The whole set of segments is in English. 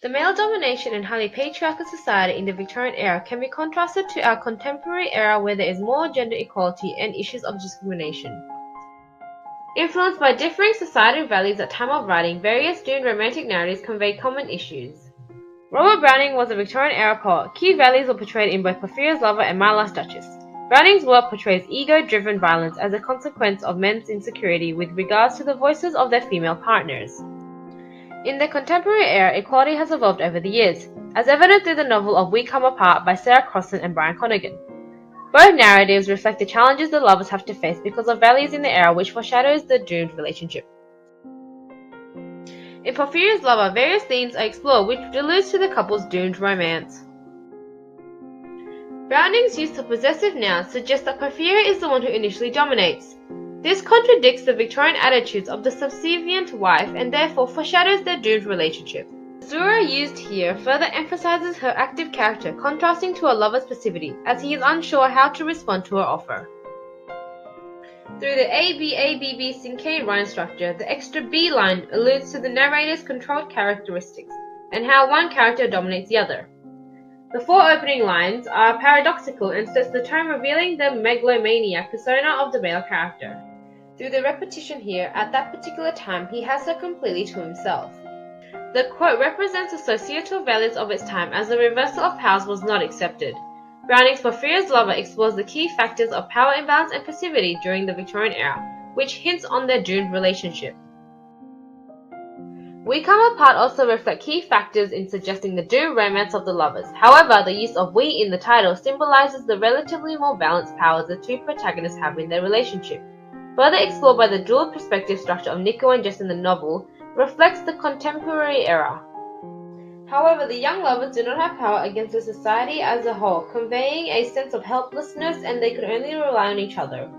The male domination and highly patriarchal society in the Victorian era can be contrasted to our contemporary era where there is more gender equality and issues of discrimination. Influenced by differing societal values at time of writing, various doomed romantic narratives convey common issues. Robert Browning was a Victorian-era poet. Key values were portrayed in both Porphyria's Lover and My Last Duchess. Browning's work portrays ego-driven violence as a consequence of men's insecurity with regards to the voices of their female partners. In the contemporary era, equality has evolved over the years, as evident through the novel of We Come Apart by Sarah Crossan and Brian Conaghan. Both narratives reflect the challenges the lovers have to face because of values in the era which foreshadows the doomed relationship. In Porphyria's Lover, various themes are explored which alludes to the couple's doomed romance. Browning's use of possessive nouns suggests that Porphyria is the one who initially dominates. This contradicts the Victorian attitudes of the subservient wife and therefore foreshadows their doomed relationship. Zura used here further emphasizes her active character, contrasting to a lover's passivity, as he is unsure how to respond to her offer. Through the A-B-A-B-B syncane rhyme structure, the extra B line alludes to the narrator's controlled characteristics, and how one character dominates the other. The four opening lines are paradoxical and sets the tone, revealing the megalomaniac persona of the male character. Through the repetition here, at that particular time he has her completely to himself. The quote represents the societal values of its time, as the reversal of powers was not accepted. Browning's Porphyria's Lover explores the key factors of power imbalance and passivity during the Victorian era, which hints on their doomed relationship. We Come Apart also reflect key factors in suggesting the doomed romance of the lovers. However, the use of we in the title symbolizes the relatively more balanced powers the two protagonists have in their relationship. Further explored by the dual perspective structure of Nico and Jess in the novel, reflects the contemporary era. However, the young lovers do not have power against the society as a whole, conveying a sense of helplessness, and they could only rely on each other.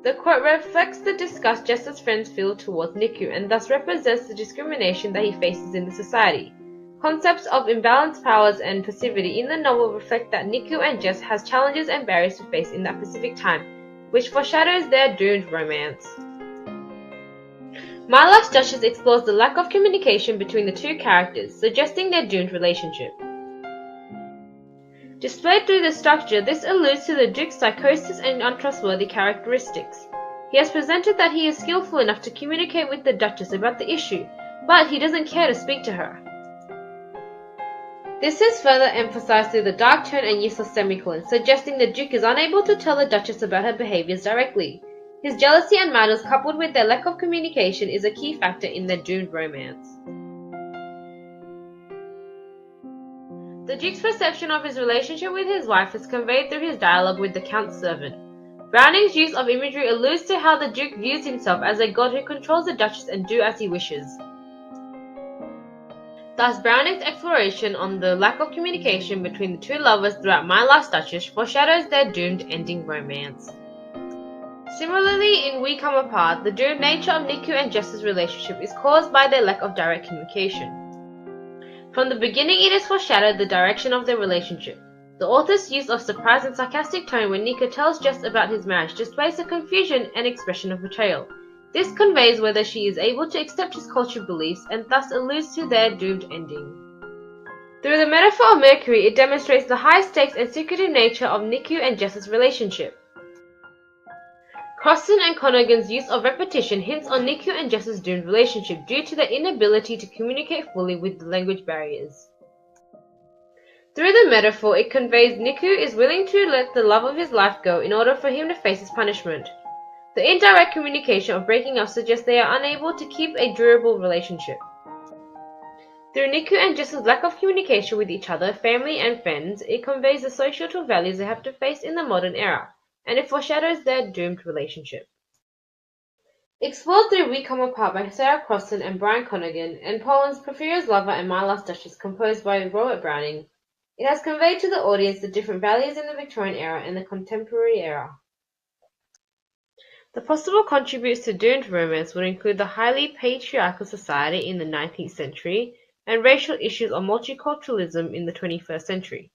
The quote reflects the disgust Jess's friends feel towards Niku, and thus represents the discrimination that he faces in the society. Concepts of imbalanced powers and passivity in the novel reflect that Niku and Jess has challenges and barriers to face in that specific time, which foreshadows their doomed romance. My Last Duchess explores the lack of communication between the two characters, suggesting their doomed relationship. Displayed through the structure, this alludes to the Duke's psychosis and untrustworthy characteristics. He has presented that he is skillful enough to communicate with the Duchess about the issue, but he doesn't care to speak to her. This is further emphasized through the dark tone and use of semicolons, suggesting the Duke is unable to tell the Duchess about her behaviors directly. His jealousy and madness, coupled with their lack of communication, is a key factor in their doomed romance. The Duke's perception of his relationship with his wife is conveyed through his dialogue with the Count's servant. Browning's use of imagery alludes to how the Duke views himself as a god who controls the Duchess and do as he wishes. Thus, Browning's exploration on the lack of communication between the two lovers throughout My Last Duchess foreshadows their doomed ending romance. Similarly, in We Come Apart, the doomed nature of Niku and Jess's relationship is caused by their lack of direct communication. From the beginning, it is foreshadowed the direction of their relationship. The author's use of surprise and sarcastic tone when Nico tells Jess about his marriage displays the confusion and expression of betrayal. This conveys whether she is able to accept his cultural beliefs and thus alludes to their doomed ending. Through the metaphor of Mercury, it demonstrates the high stakes and secretive nature of Niku and Jess's relationship. Crossan and Conaghan's use of repetition hints on Niku and Jess's doomed relationship due to their inability to communicate fully with the language barriers. Through the metaphor, it conveys Niku is willing to let the love of his life go in order for him to face his punishment. The indirect communication of breaking up suggests they are unable to keep a durable relationship. Through Niku and Jess's lack of communication with each other, family and friends, it conveys the societal values they have to face in the modern era, and it foreshadows their doomed relationship. Explored through We Come Apart by Sarah Crossan and Brian Conaghan, and Poland's Porphyria's Lover and My Last Duchess composed by Robert Browning, it has conveyed to the audience the different values in the Victorian era and the contemporary era. The possible contributors to doomed romance would include the highly patriarchal society in the 19th century and racial issues of multiculturalism in the 21st century.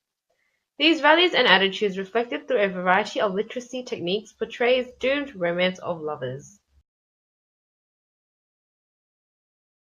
These values and attitudes, reflected through a variety of literacy techniques, portrays doomed romance of lovers.